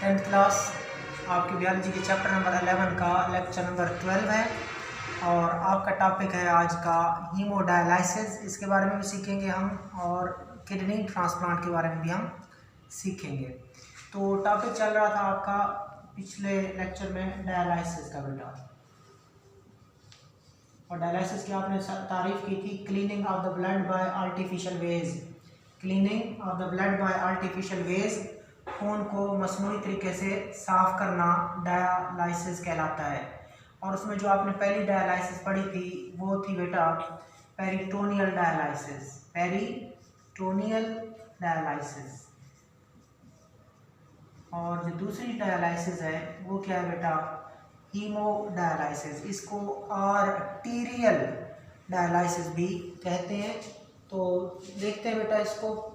10th class आपकी biology के chapter number 11 का लेक्चर नंबर 12 है और आपका टॉपिक है आज का हीमोडायलिसिस। इसके बारे में भी सीखेंगे हम और किडनी ट्रांसप्लांट के बारे में भी हम सीखेंगे। तो टॉपिक चल रहा था आपका पिछले लेक्चर में डायलिसिस का बेटा, और डायलिसिस की आपने तारीफ की थी, cleaning of the blood by artificial ways. Cleaning of the blood by artificial ways, खून को मसनूई तरीके से साफ करना डायलिसिस कहलाता है। और उसमें जो आपने पहली डायलिसिस पढ़ी थी वो थी बेटा पेरिटोनियल डायलिसिस। Peritoneal dialysis. और जो दूसरी डायलिसिस है वो क्या है बेटा, हीमोडायलिसिस। इसको आर्टीरियल डायलिसिस भी कहते हैं। तो देखते हैं बेटा इसको।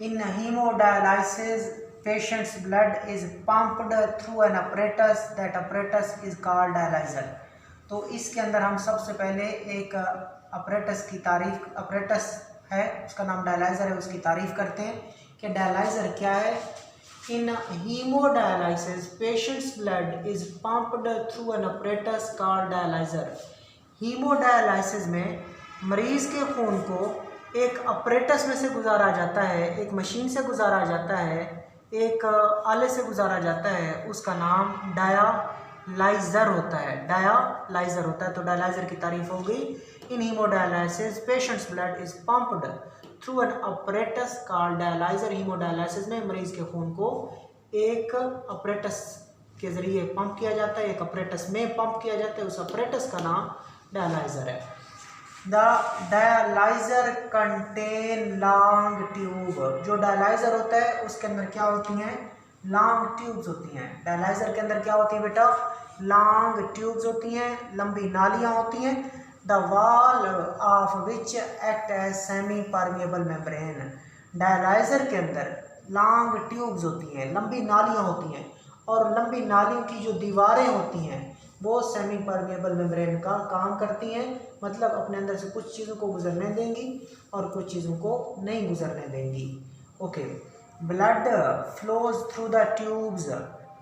In haemodialysis patients blood is pumped through an apparatus, that apparatus is called dialyser. तो इसके अंदर हम सबसे पहले एक apparatus की तारीफ, apparatus है उसका नाम डायलाइजर है, उसकी तारीफ करते हैं कि डायलाइजर क्या है। In haemodialysis patients blood is pumped through an apparatus called dialyser. Haemodialysis में मरीज के खून को एक अपरेटस में से गुजारा जाता है, एक मशीन से गुजारा जाता है, एक आले से गुजारा जाता है, उसका नाम डायलाइजर होता है। डायलाइजर होता है। तो डायलाइजर की तारीफ हो गई। In haemodialysis patients blood is pumped through an apparatus called dialyser. Haemodialysis में मरीज के खून को एक अपरेटस के जरिए पंप किया जाता है, एक अपरेटस में पंप किया जाता है, उस अपरेटस का नाम डायलाइजर है। The dialyser contain long tube. जो डायलाइजर होता है उसके अंदर क्या होती हैं, लॉन्ग ट्यूब्स होती हैं। डायलाइजर के अंदर क्या होती है बेटा, लॉन्ग ट्यूब्स होती हैं, लंबी नालियां होती हैं। The wall of which act as semi permeable membrane. Dialyzer के अंदर लॉन्ग ट्यूब्स होती हैं, लंबी नालियां होती हैं, और लंबी नालियों की जो दीवारें होती हैं वो सेमी परमिएबल मेम्ब्रेन का काम करती हैं। मतलब अपने अंदर से कुछ चीज़ों को गुजरने देंगी और कुछ चीज़ों को नहीं गुजरने देंगी। Okay. Blood flows through the tubes.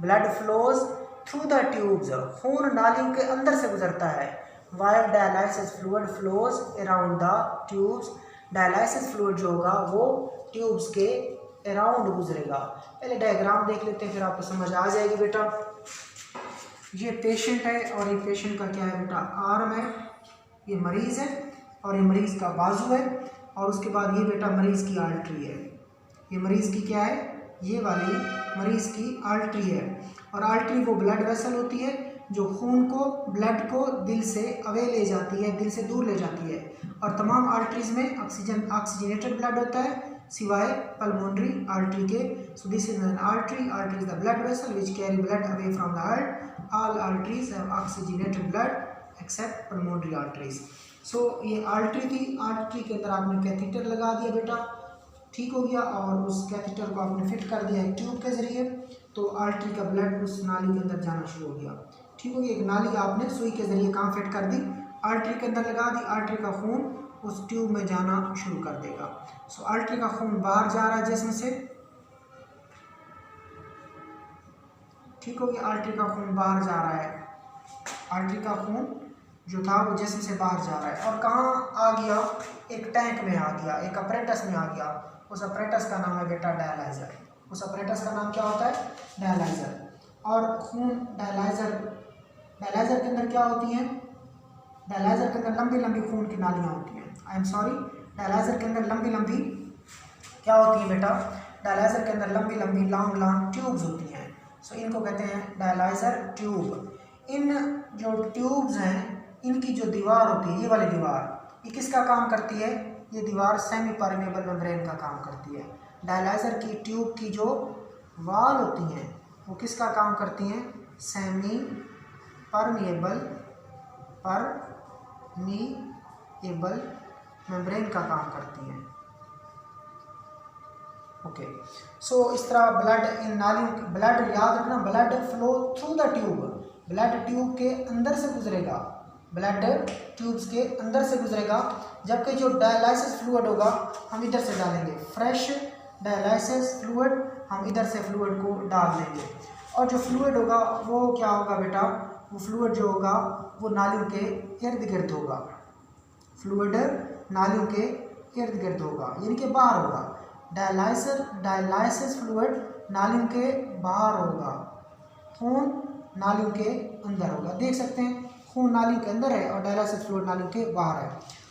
Blood flows through the tubes, खून नालियों के अंदर से गुजरता है। While dialysis fluid flows around the tubes. Dialysis fluid जो होगा वो ट्यूब्स के अराउंड गुजरेगा। पहले डायग्राम देख लेते हैं फिर आपको समझ आ जाएगी बेटा। ये पेशेंट है और ये पेशेंट का क्या है बेटा, आर्म है, ये मरीज़ है और ये मरीज़ का बाजू है, और उसके बाद ये बेटा मरीज़ की आर्टरी है। ये मरीज़ की क्या है, ये वाली मरीज़ की आर्टरी है। और आर्टरी वो ब्लड वेसल होती है जो खून को, ब्लड को दिल से अवे ले जाती है, दिल से दूर ले जाती है। और तमाम आर्टरीज में ऑक्सीजनेटेड ब्लड होता है सिवाय पल्मोनरी आर्टरी के। सो this is an artery. Artery is the blood vessel which carry blood away from the heart. All arteries have oxygenated blood except pulmonary arteries. So ये आर्टरी थी, artery के अंदर आपने catheter लगा दिया बेटा, ठीक हो गया, और उस कैथेटर को आपने फिट कर दिया एक ट्यूब के जरिए। तो आर्टरी का ब्लड उस नाली के अंदर जाना शुरू हो गया, ठीक हो गया। एक नाली आपने सुई के जरिए कहाँ फिट कर दी, आर्टरी के अंदर लगा दी। आर्टरी का खून उस ट्यूब में जाना शुरू कर देगा। सो आर्टरी का खून बाहर जा रहा है जिस्म से, ठीक हो गया। आर्टरी का खून बाहर जा रहा है, आर्टरी का खून जो था वो जिस्म से बाहर जा रहा है, और कहाँ आ गया, एक टैंक में आ गया, एक अपरेटस में आ गया। उस अपरेटस का नाम है बेटा डायलाइजर। उस अपरेटस का नाम क्या होता है, डायलाइजर। और खून डायलाइजर के अंदर क्या होती हैं, डायलाइजर के अंदर लंबी लंबी खून की नालियाँ होती हैं। आई एम सॉरी, डायलाइजर के अंदर लंबी लंबी क्या होती है बेटा, डायलाइजर के अंदर लंबी लंबी लॉन्ग लॉन्ग ट्यूब्स होती हैं। सो इनको कहते हैं डायलाइजर ट्यूब। इन जो ट्यूब्स हैं इनकी जो दीवार होती है, ये वाली दीवार, ये किसका काम करती है, ये दीवार सेमी परमिएबल मेम्ब्रेन का काम करती है। डायलाइजर की ट्यूब की जो वॉल होती हैं वो किसका काम करती हैं, सेमी परमिएबल मेम्ब्रेन का काम करती हैं। ओके। सो इस तरह ब्लड इन नालियों, ब्लड याद रखना, blood flow through the tube, blood tube के अंदर से गुजरेगा, ब्लड ट्यूब्स के अंदर से गुजरेगा। जबकि जो डायलाइसिस फ्लूइड होगा हम इधर से डालेंगे, फ्रेश डायलाइसिस फ्लूइड हम इधर से फ्लूइड को डाल देंगे और जो फ्लूइड होगा वो क्या होगा बेटा, वो फ्लूइड जो होगा वो नालियों के इर्द गिर्द होगा, फ्लूइड नालियों के इर्द गिर्द होगा यानी कि बाहर होगा। डायलाइसिस फ्लूइड नालियों के बाहर होगा, खून नालियों के अंदर होगा। देख सकते हैं खून नालियों के अंदर है और डायलाइसिस फ्लूइड नालियों के बाहर है।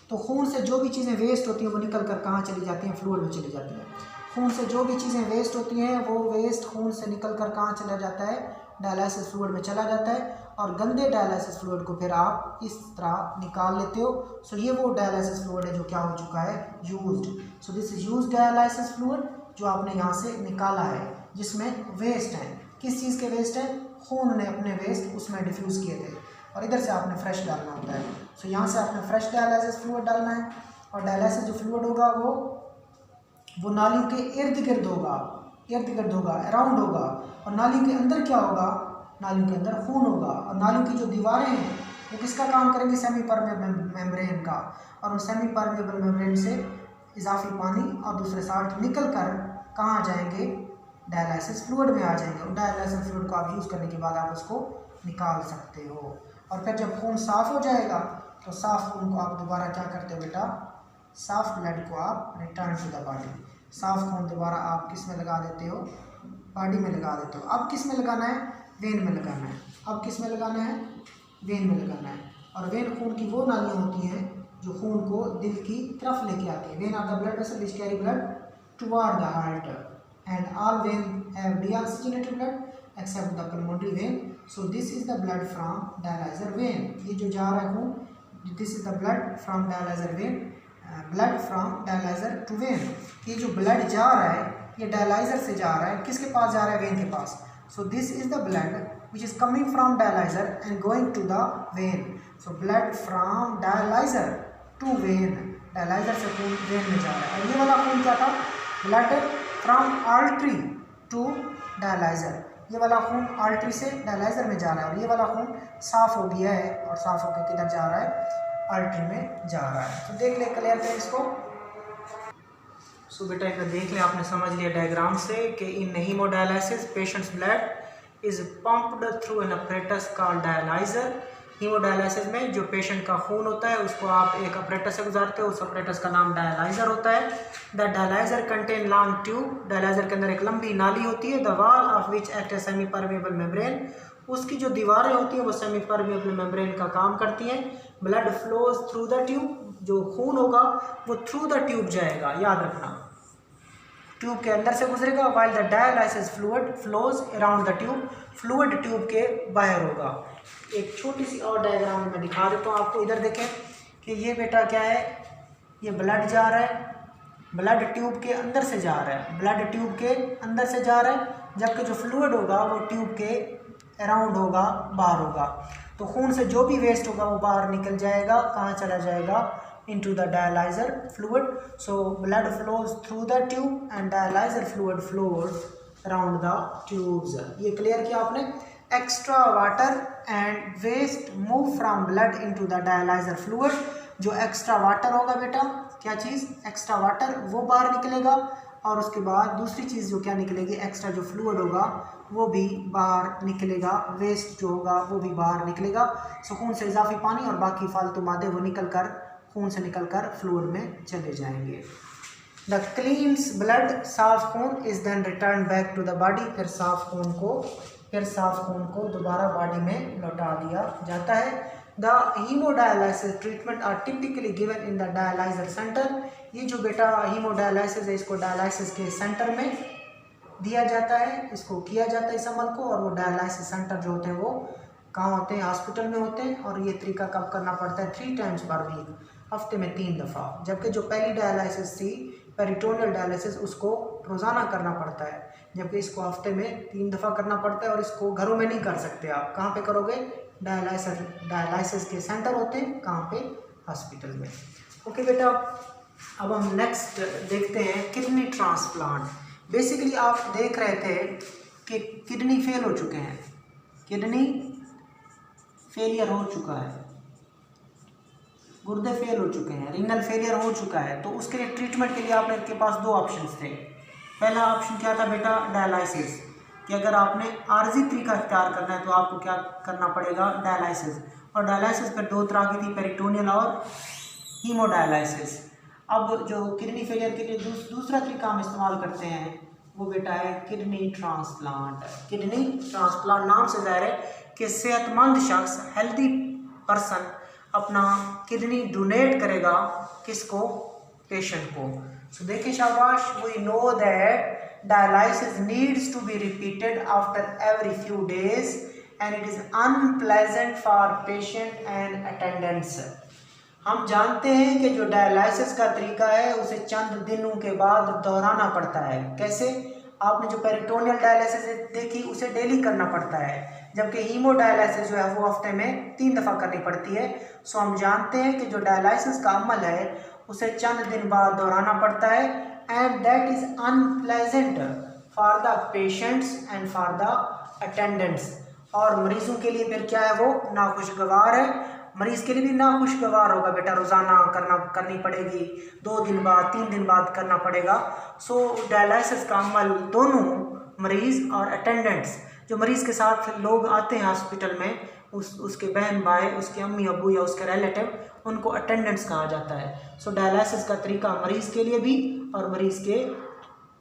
तो खून से जो भी चीज़ें वेस्ट होती हैं वो निकल कर कहाँ चली जाती हैं, फ्लूइड में चली जाती हैं। खून से जो भी चीज़ें वेस्ट होती हैं वो वेस्ट खून से निकल कर कहाँ चला जाता है, डायलाइसिस फ्लूइड में चला जाता है और गंदे डायलाइसिस फ्लूइड को फिर आप इस तरह निकाल लेते हो। सो ये वो डायलाइसिस फ्लूइड है जो क्या हो चुका है, used. So this is used dialysis fluid जो आपने यहाँ से निकाला है, जिसमें वेस्ट है। किस चीज़ के वेस्ट है, खून ने अपने वेस्ट उसमें डिफ्यूज़ किए थे और इधर से आपने फ्रेश डालना होता है। सो यहाँ से आपने फ्रेश डायलाइसिस फ्लूइड डालना है और डायलाइसिस जो फ्लूइड होगा वो नालियों के इर्द गिर्द होगा, अराउंड होगा। और नालियों के अंदर क्या होगा, नालियों के अंदर खून होगा और नालियों की जो दीवारें हैं वो किसका काम करेंगे, सेमी परमेबल मेम्ब्रेन का। और उन सेमी परमेबल मेम्ब्रेन से इजाफी पानी और दूसरे साल्ट निकल कर कहाँ जाएंगे, डायलाइसिस फ्लूइड में आ जाएंगे और डायलाइसिस फ्लूइड को आप यूज़ करने के बाद आप उसको निकाल सकते हो। और फिर जब खून साफ़ हो जाएगा तो साफ़ खून को आप दोबारा क्या करते हो बेटा, साफ़ ब्लड को आप रिटर्न टू द बॉडी, साफ़ खून दोबारा आप किस में लगा देते हो, बॉडी में लगा देते हो। अब किस में लगाना है, वेन में लगाना है। अब किस में लगाना है, वेन में लगाना है। और वेन खून की वो नालियाँ होती हैं जो खून को दिल की तरफ लेके आती है। Vein are the blood vessel which carry blood toward the heart and all vein have deoxygenated blood except the pulmonary vein. So this is the blood from dialyzer vein. ये जो जा रहा है खून, this is the blood from dialyzer vein, blood from dialyzer to vein. ये जो blood जा रहा है ये डायलाइजर से जा रहा है, किसके पास जा रहा है, वेन के पास। So this is the blood which is coming from dialyzer and going to the vein. So blood from dialyzer to vein, dialyzer से खून वेन में जा रहा है। और ये वाला खून क्या था, blood from artery to dialyzer। ये वाला खून आर्टरी से डायलाइजर में जा रहा है और ये वाला खून साफ हो गया है और साफ होकर किधर जा रहा है, आर्टरी में जा रहा है। तो देख ले, क्लियर करें इसको। सो बेटा एक देख ले, आपने समझ लिया डायग्राम से कि in haemodialysis patients blood is pumped through an apparatus called dialyser. Haemodialysis में जो पेशेंट का खून होता है उसको आप एक अपरेटस से गुजारते हो, उस अपरेटस का नाम डायलाइजर होता है। The dialyser contain long tube, dialyser के अंदर एक लंबी नाली होती है। The wall of which act a semi permeable membrane, उसकी जो दीवारें होती हैं वो सेमी परमेबल मेम्ब्रेन का काम करती हैं। Blood flows through the tube, जो खून होगा वो थ्रू द ट्यूब जाएगा, याद रखना ट्यूब के अंदर से गुजरेगा। While the dialysis fluid flows around the tube, fluid tube के बाहर होगा। एक छोटी सी और डायग्राम में दिखा देता हूँ आपको। इधर देखें कि ये बेटा क्या है, ये ब्लड जा रहा है, ब्लड ट्यूब के अंदर से जा रहा है, ब्लड ट्यूब के अंदर से जा रहा है, जबकि जो फ्लूइड होगा वो ट्यूब के अराउंड होगा, बाहर होगा। तो खून से जो भी वेस्ट होगा वो बाहर निकल जाएगा, कहाँ चला जाएगा, into the dialyzer fluid. So blood flows through the tube and dialyzer fluid flows around the tubes. ये क्लियर किया आपने। Extra water and waste move from blood into the dialyzer fluid. जो एक्स्ट्रा वाटर होगा बेटा, क्या चीज़, extra water, वो बाहर निकलेगा और उसके बाद दूसरी चीज़ जो क्या निकलेगी, एक्स्ट्रा जो फ्लूइड होगा वो भी बाहर निकलेगा, वेस्ट जो होगा वो भी बाहर निकलेगा। सो खून से इजाफी पानी और बाकी फालतू मादे वो निकल कर, खून से निकलकर फ्लूइड में चले जाएंगे। द क्लीन्स ब्लड, साफ खून, is then return back to the body, फिर साफ खून को दोबारा बॉडी में लौटा दिया जाता है। The hemodialysis treatment are typically given in the dialyzer centre. ये जो बेटा हीमोडायलिसिस है इसको डायलाइसिस के सेंटर में दिया जाता है, इसको किया जाता है इस अमल को। और वो डायलाइसिस सेंटर जो होते हैं वो कहाँ होते हैं, हॉस्पिटल में होते हैं। और ये तरीका कब करना पड़ता है, 3 टाइम्स पर वीक, हफ्ते में 3 दफ़ा। जबकि जो पहली डायलिसिस थी, पेरिटोनियल डायलिसिस, उसको रोज़ाना करना पड़ता है, जबकि इसको हफ्ते में 3 दफ़ा करना पड़ता है। और इसको घरों में नहीं कर सकते आप, कहाँ पे करोगे, डायलिसिस के सेंटर होते हैं, कहाँ पे, हॉस्पिटल में। ओके बेटा, अब हम नेक्स्ट देखते हैं किडनी ट्रांसप्लांट। बेसिकली आप देख रहे थे कि किडनी फेल हो चुके हैं, किडनी फेलियर हो चुका है, गुर्दे फेल हो चुके हैं, रीनल फेलियर हो चुका है। तो उसके लिए ट्रीटमेंट के लिए आपने के पास 2 ऑप्शंस थे। पहला ऑप्शन क्या था बेटा, डायलाइसिस, कि अगर आपने आर्जी तरीका इख्तियार करना है तो आपको क्या करना पड़ेगा, डायलाइसिस। और डायलाइसिस फिर दो तरह की थी, पेरिटोनियल और हीमोडायलाइसिस। अब जो किडनी फेलियर के लिए दूसरा तरीका हम इस्तेमाल करते हैं वो बेटा है किडनी ट्रांसप्लांट। किडनी ट्रांसप्लांट नाम से ज़ाहिर है कि सेहतमंद शख्स, हेल्दी पर्सन अपना किडनी डोनेट करेगा, किसको, पेशेंट को। सो देखिए शाबाश, we know that dialysis needs to be repeated after every few days and it is unpleasant for patient and attendants. हम जानते हैं कि जो डायलाइसिस का तरीका है उसे चंद दिनों के बाद दोहराना पड़ता है। कैसे, आपने जो पेरिटोनियल डायलिसिस देखी उसे डेली करना पड़ता है, जबकि हीमोडायलिसिस जो है वो हफ्ते में 3 दफ़ा करनी पड़ती है। सो हम जानते हैं कि जो डायलिसिस का अमल है उसे चंद दिन बाद दोहराना पड़ता है and that is unpleasant for the patients and for the attendants. और मरीजों के लिए फिर क्या है, वो नाखुशगवार है। मरीज के लिए भी नाखुशगवार होगा बेटा, रोज़ाना करनी पड़ेगी, 2 दिन बाद 3 दिन बाद करना पड़ेगा। सो डायलिसिस का अमल दोनों मरीज़ और अटेंडेंट्स, जो मरीज़ के साथ लोग आते हैं हॉस्पिटल में, उसके बहन भाई, उसके अम्मी अबू या उसके रिलेटिव, उनको अटेंडेंट्स कहा जाता है। सो डायलिसिस का तरीका मरीज़ के लिए भी और मरीज़ के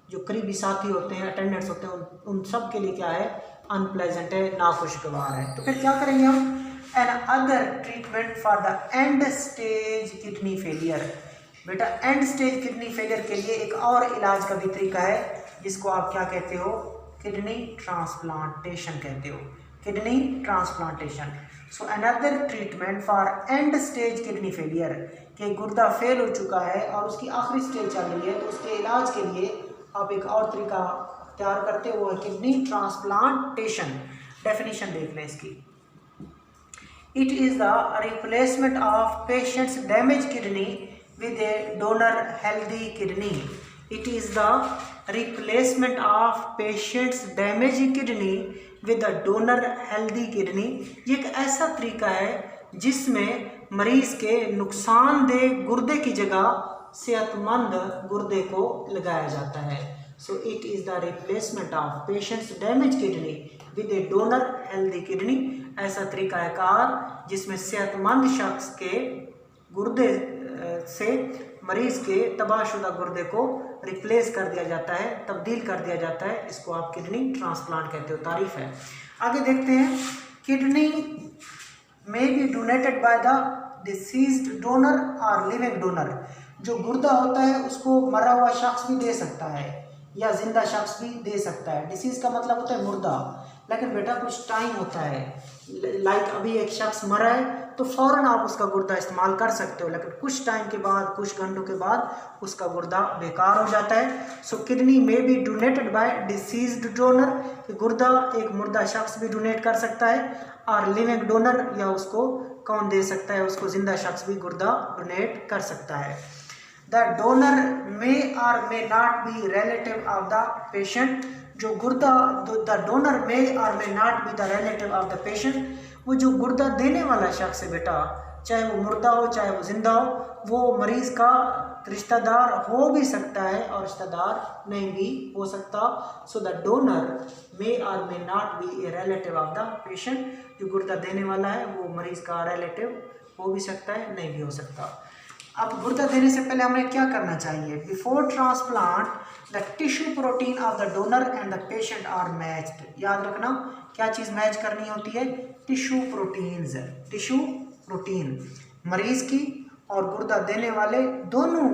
जो करीबी साथी होते हैं, अटेंडेंट्स होते हैं, उन सब के लिए क्या है, अनप्लेजेंट है, नाखुशगवार है। तो फिर क्या करेंगे हम, another treatment for the end stage kidney failure. बेटा एंड स्टेज किडनी फेलियर के लिए एक और इलाज का भी तरीका है जिसको आप क्या कहते हो, किडनी ट्रांसप्लांटेशन कहते हो, kidney transplantation. So another treatment for and stage kidney failure, कि गुर्दा फेल हो चुका है और उसकी आखिरी स्टेज चल रही है, तो उसके इलाज के लिए आप एक और तरीका तैयार करते हो, वो है किडनी ट्रांसप्लांटेशन। डेफिनेशन देख लें इसकी, it is the replacement of patients damage kidney with a donor healthy kidney. It is the replacement of patient's damaged kidney with a donor healthy kidney. ये एक ऐसा तरीका है जिसमें मरीज के नुकसानदेह गुर्दे की जगह सेहतमंद गुर्दे को लगाया जाता है। So it is the replacement of patient's damaged kidney with a donor healthy kidney. ऐसा तरीका है कार जिसमें सेहतमंद शख्स के गुर्दे से मरीज के तबाहशुदा गुर्दे को रिप्लेस कर दिया जाता है, तब्दील कर दिया जाता है। इसको आप किडनी ट्रांसप्लांट कहते हो। तारीफ है। आगे देखते हैं, kidney may be donated by the deceased donor और लिविंग डोनर। जो गुर्दा होता है उसको मरा हुआ शख्स भी दे सकता है या जिंदा शख्स भी दे सकता है। डिसीज का मतलब होता है मुर्दा, लेकिन बेटा कुछ टाइम होता है, लाइक अभी एक शख्स मरा है तो फ़ौरन आप उसका गुर्दा इस्तेमाल कर सकते हो, लेकिन कुछ टाइम के बाद, कुछ घंटों के बाद उसका गुर्दा बेकार हो जाता है। सो किडनी में B donated bye deceased donor, कि गुर्दा एक मुर्दा शख्स भी डोनेट कर सकता है, और लिविंग डोनर, या उसको कौन दे सकता है, उसको जिंदा शख्स भी गुर्दा डोनेट कर सकता है। द डोनर मे और may not be relative of the patient. जो गुर्दा, द डोनर मे और may not be the relative of the patient. वो जो गुर्दा देने वाला शख्स है बेटा, चाहे वो मुर्दा हो चाहे वो जिंदा हो, वो मरीज का रिश्तेदार हो भी सकता है और रिश्तेदार नहीं भी हो सकता। सो द डोनर मे और may not be a relative of the patient. जो गुर्दा देने वाला है वो मरीज का रिलेटिव हो भी सकता है, नहीं भी हो सकता। अब गुर्दा देने से पहले हमें क्या करना चाहिए, before transplant the tissue protein of the donor and the patient are matched. याद रखना क्या चीज़ मैच करनी होती है, टिश्यू प्रोटीन्स। टिश्यू प्रोटीन मरीज की और गुर्दा देने वाले दोनों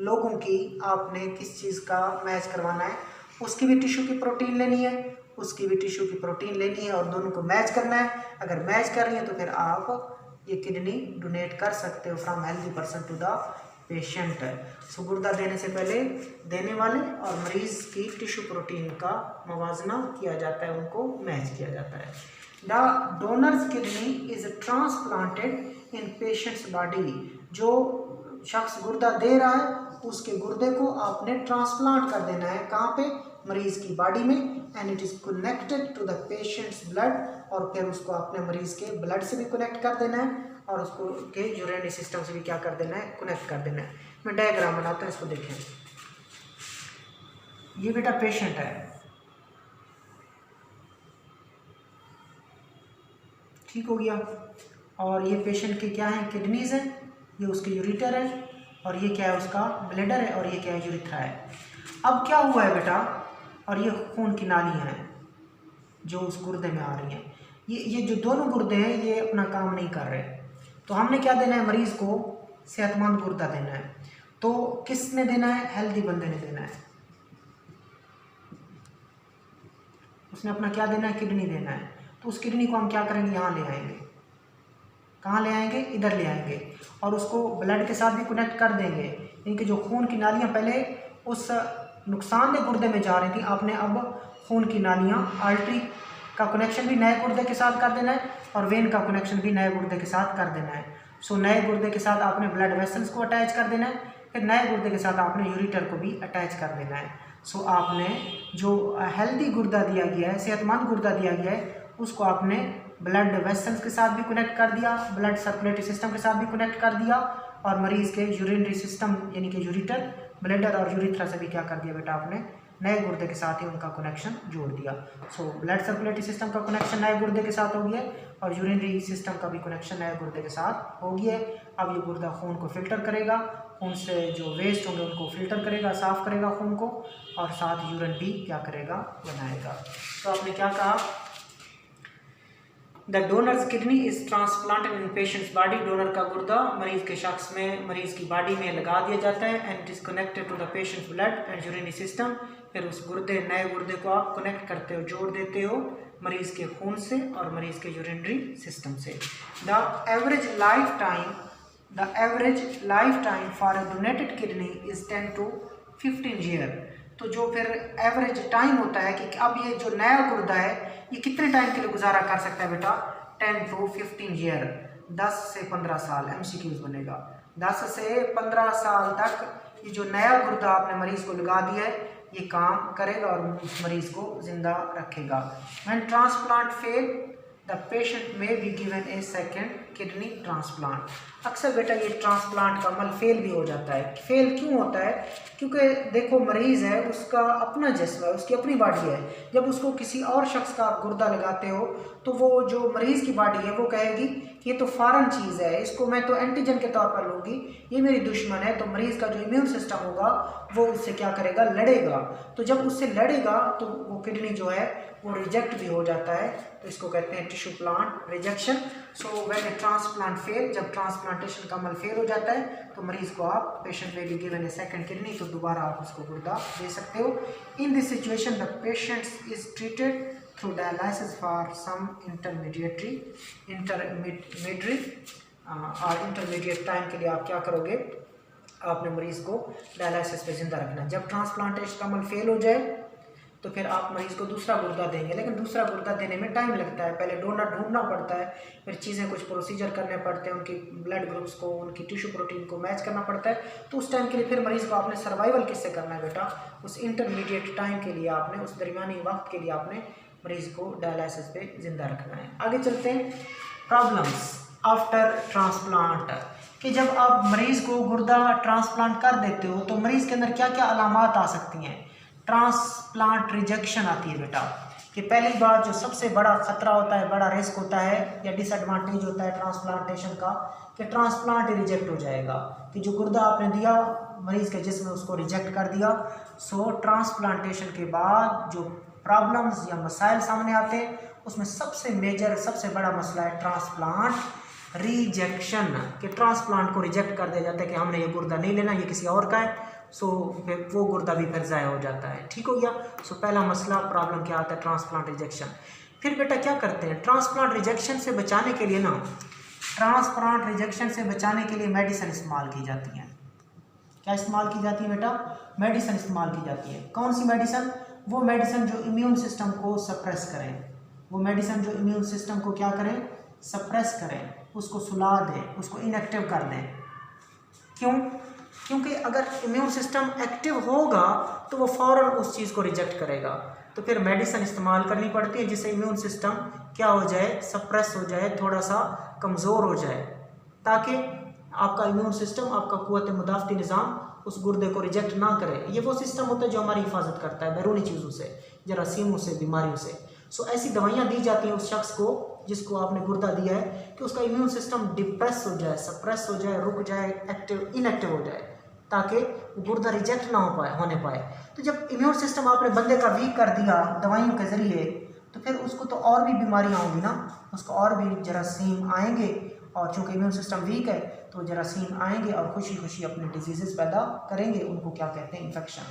लोगों की आपने किस चीज़ का मैच करवाना है, उसकी भी टिश्यू की प्रोटीन लेनी है, उसकी भी टिश्यू की प्रोटीन लेनी है और दोनों को मैच करना है। अगर मैच कर रही है तो फिर आप ये किडनी डोनेट कर सकते हो from healthy person to the patient. So गुर्दा देने से पहले देने वाले और मरीज की टिश्यू प्रोटीन का मवाजना किया जाता है, उनको मैच किया जाता है। The donors kidney is transplanted in patients body. जो शख्स गुर्दा दे रहा है उसके गुर्दे को आपने ट्रांसप्लांट कर देना है, कहाँ पे, मरीज की बॉडी में, and it is connected to the patient's blood. और फिर उसको अपने मरीज के ब्लड से भी कनेक्ट कर देना है और उसको के यूरिनरी सिस्टम से भी क्या कर देना है, कनेक्ट कर देना है। मैं डायग्राम बनाता हूँ, इसको देखें। ये बेटा पेशेंट है, ठीक हो गया। और ये पेशेंट के क्या है, किडनीज है, ये उसके यूरिटर है, और ये क्या है उसका ब्लैडर है, और ये क्या है यूरिथ्रा है। अब क्या हुआ है बेटा, और ये खून की नालियाँ हैं जो उस गुर्दे में आ रही हैं। ये जो दोनों गुर्दे हैं ये अपना काम नहीं कर रहे, तो हमने क्या देना है, मरीज़ को सेहतमंद गुर्दा देना है। तो किसने देना है, हेल्दी बंदे ने देना है। उसने अपना क्या देना है, किडनी देना है। तो उस किडनी को हम क्या करेंगे, यहाँ ले आएंगे। कहाँ ले आएंगे, इधर ले आएंगे, और उसको ब्लड के साथ भी कनेक्ट कर देंगे। इनके जो खून की नालियाँ पहले उस नुकसानदेह गुर्दे में जा रही थी, आपने अब खून की नालियाँ, आर्टरी का कनेक्शन भी नए गुर्दे के साथ कर देना है, और वेन का कनेक्शन भी नए गुर्दे के साथ कर देना है। सो नए गुर्दे के साथ आपने ब्लड वेसल्स को अटैच कर देना है, फिर नए गुर्दे के साथ आपने यूरिटर को भी अटैच कर देना है। सो आपने जो हेल्दी गुर्दा दिया गया है, सेहतमंद गुर्दा दिया गया है, उसको आपने ब्लड वेसल्स के साथ भी कनेक्ट कर दिया, ब्लड सर्कुलेटरी सिस्टम के साथ भी कनेक्ट कर दिया, और मरीज़ के यूरिनरी सिस्टम यानी कि यूरिटर, ब्लैडर और यूरिथ्रा से भी क्या कर दिया बेटा, आपने नए गुर्दे के साथ ही उनका कनेक्शन जोड़ दिया। सो ब्लड सर्कुलेटरी सिस्टम का कनेक्शन नए गुर्दे के साथ हो गया, और यूरिनरी सिस्टम का भी कनेक्शन नए गुर्दे के साथ हो गया। अब ये गुर्दा खून को फिल्टर करेगा, खून से जो वेस्ट होंगे उनको फिल्टर करेगा, साफ करेगा खून को, और साथ यूरिन भी क्या करेगा, बनाएगा। तो आपने क्या कहा, the donors kidney is transplanted in patients body. Donor का गुर्दा मरीज के शख्स में, मरीज की बॉडी में लगा दिया जाता है, and it is connected to the patient's blood and urinary system. फिर उस गुर्दे, नए गुर्दे को आप कनेक्ट करते हो, जोड़ देते हो मरीज के खून से और मरीज के यूरिनरी सिस्टम से। The average life time for a donated kidney is 10 to 15 year. तो जो फिर एवरेज टाइम होता है कि अब ये जो नया गुर्दा है ये कितने टाइम के लिए गुजारा कर सकता है बेटा, 10 to 15 ईयर, 10 से 15 साल। MCQs बनेगा, 10 से 15 साल तक ये जो नया गुर्दा आपने मरीज को लगा दिया है ये काम करेगा और उस मरीज को जिंदा रखेगा। When transplant fail the patient में be given a second kidney transplant. अक्सर बेटा ये ट्रांसप्लांट का अमल फेल भी हो जाता है। फेल क्यों होता है, क्योंकि देखो मरीज़ है, उसका अपना जिस्म है, उसकी अपनी बॉडी है। जब उसको किसी और शख्स का आप गुर्दा लगाते हो तो वो जो मरीज़ की बॉडी है वो कहेगी कि ये तो फॉरेन चीज़ है, इसको मैं तो एंटीजन के तौर पर लूँगी, ये मेरी दुश्मन है। तो मरीज़ का जो इम्यून सिस्टम होगा वो उससे क्या करेगा, लड़ेगा। तो जब उससे लड़ेगा तो वो किडनी जो है वो रिजेक्ट भी हो जाता है, तो इसको कहते हैं tissue plant rejection. So when A transplant fail, जब ट्रांसप्लांटेशन का अमल फेल हो जाता है तो मरीज़ को आप, पेशेंट में be given a second kidney, तो दोबारा आप उसको गुर्दा दे सकते हो। In this situation the patient is treated through dialysis for some intermediate time के लिए आप क्या करोगे, आपने मरीज़ को डायलिसिस पे ज़िंदा रखना। जब ट्रांसप्लांटेशन का अमल फेल हो जाए तो फिर आप मरीज़ को दूसरा गुर्दा देंगे, लेकिन दूसरा गुर्दा देने में टाइम लगता है, पहले डोनर ढूंढना पड़ता है, फिर चीज़ें कुछ प्रोसीजर करने पड़ते हैं, उनकी ब्लड ग्रुप्स को, उनकी टिश्यू प्रोटीन को मैच करना पड़ता है। तो उस टाइम के लिए फिर मरीज़ को आपने सर्वाइवल किससे करना है बेटा, उस इंटरमीडिएट टाइम के लिए आपने, उस दरमियानी वक्त के लिए आपने मरीज़ को डायलिसिस पे ज़िंदा रखना है। आगे चलते हैं, प्रॉब्लम्स आफ्टर ट्रांसप्लांट, कि जब आप मरीज़ को गुर्दा ट्रांसप्लांट कर देते हो तो मरीज़ के अंदर क्या क्या अलामात आ सकती हैं। ट्रांसप्लांट रिजेक्शन आती है बेटा, कि पहली बार जो सबसे बड़ा खतरा होता है, बड़ा रिस्क होता है या डिसएडवांटेज होता है ट्रांसप्लांटेशन का, कि ट्रांसप्लांट रिजेक्ट हो जाएगा, कि जो गुर्दा आपने दिया मरीज़ के जिस्म में उसको रिजेक्ट कर दिया। सो ट्रांसप्लांटेशन के बाद जो प्रॉब्लम्स या मसाइल सामने आते हैं उसमें सबसे मेजर, सबसे बड़ा मसला है ट्रांसप्लांट रिजेक्शन, कि ट्रांसप्लांट को रिजेक्ट कर दिया जाता है कि हमने ये गुर्दा नहीं लेना, ये किसी और का है। सो वो गुर्दा भी फिर ज़ाया हो जाता है, ठीक हो गया। सो पहला मसला, प्रॉब्लम क्या आता है, ट्रांसप्लांट रिजेक्शन। फिर बेटा क्या करते हैं, ट्रांसप्लांट रिजेक्शन से बचाने के लिए ना, ट्रांसप्लांट रिजेक्शन से बचाने के लिए मेडिसिन इस्तेमाल की जाती हैं। क्या इस्तेमाल की जाती है बेटा, मेडिसिन इस्तेमाल की जाती है। कौन सी मेडिसिन, वो मेडिसिन जो इम्यून सिस्टम को सप्रेस करें, वो मेडिसिन जो इम्यून सिस्टम को क्या करें, सप्रेस करें, उसको सुला दें, उसको इनएक्टिव कर दें। क्यों, क्योंकि अगर इम्यून सिस्टम एक्टिव होगा तो वो फ़ौरन उस चीज़ को रिजेक्ट करेगा, तो फिर मेडिसिन इस्तेमाल करनी पड़ती है जिससे इम्यून सिस्टम क्या हो जाए, सप्रेस हो जाए, थोड़ा सा कमज़ोर हो जाए, ताकि आपका इम्यून सिस्टम, आपका क़ुव्वत मुदाफ़ती निज़ाम उस गुर्दे को रिजेक्ट ना करे। ये वो सिस्टम होता है जो हमारी हिफाजत करता है बैरूनी चीज़ों से, जरासीमों से, बीमारियों से। सो ऐसी दवाइयाँ दी जाती हैं उस शख्स को जिसको आपने गुर्दा दिया है कि उसका इम्यून सिस्टम डिप्रेस हो जाए, सप्रेस हो जाए, रुक जाए, एक्टिव इनएक्टिव हो जाए, ताकि गुर्दा रिजेक्ट ना होने पाए। तो जब इम्यून सिस्टम आपने बंदे का वीक कर दिया दवाइयों के ज़रिए, तो फिर उसको तो और भी बीमारियाँ होंगी ना, उसको और भी जरासीम आएंगे, और चूँकि इम्यून सिस्टम वीक है तो जरासीम आएंगे और खुशी खुशी अपने डिजीज़ पैदा करेंगे, उनको क्या कहते हैं, इन्फेक्शन।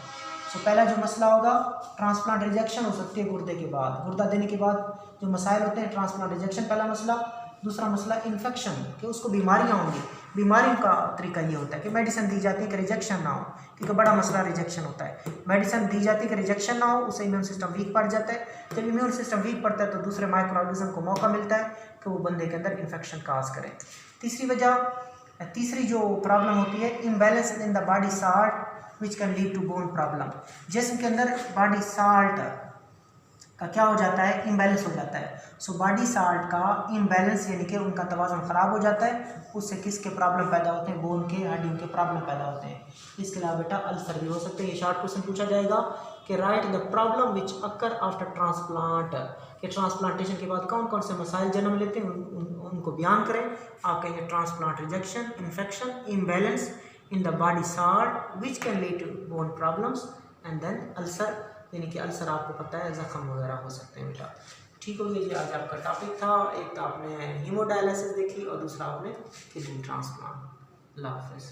सो पहला जो मसला होगा, ट्रांसप्लांट रिजेक्शन हो सकती है गुर्दे के बाद, गुर्दा देने के बाद जो मसाइल होते हैं, ट्रांसप्लांट रिजेक्शन पहला मसला। दूसरा मसला इन्फेक्शन, कि उसको बीमारियाँ होंगी। बीमारियों का तरीका ये होता है कि मेडिसिन दी जाती है कि रिजेक्शन ना हो, क्योंकि बड़ा मसला रिजेक्शन होता है। मेडिसिन दी जाती है कि रिजेक्शन ना हो, उससे इम्यून सिस्टम वीक पड़ जाता है। जब इम्यून सिस्टम वीक पड़ता है तो दूसरे माइक्रो ऑर्गेनिज्म को मौका मिलता है कि वो बंदे के अंदर इन्फेक्शन काज करें। तीसरी जो प्रॉब्लम होती है, imbalance in the body salt which can lead to bone problem. जिस्म के अंदर बॉडी साल्ट का क्या हो जाता है, इम्बैलेंस हो जाता है। सो बॉडी साल्ट का इम्बैलेंस यानी कि उनका तवाज़ुन ख़राब हो जाता है, उससे किसके प्रॉब्लम पैदा होते हैं, बोन के, हड्डियों के प्रॉब्लम पैदा होते हैं। इसके अलावा बेटा अल्सर भी हो सकते हैं। ये शॉर्ट क्वेश्चन पूछा जाएगा कि right the problem which occur after transplant, कि ट्रांसप्लांटेशन के बाद कौन कौन से मसाइल जन्म लेते हैं, उनको बयान करें। आप कहेंगे transplant rejection, infection, imbalance in the body salt which can lead to bone problems, and then ulcer, यानी कि अल्सर आपको पता है जख्म वगैरह हो सकते हैं बेटा। ठीक हो गया जी, आज आपका टॉपिक था। एक तो आपने हीमोडायलिसिस देखी और दूसरा आपने किडनी ट्रांसप्लांट। अल्लाह हाफिज़।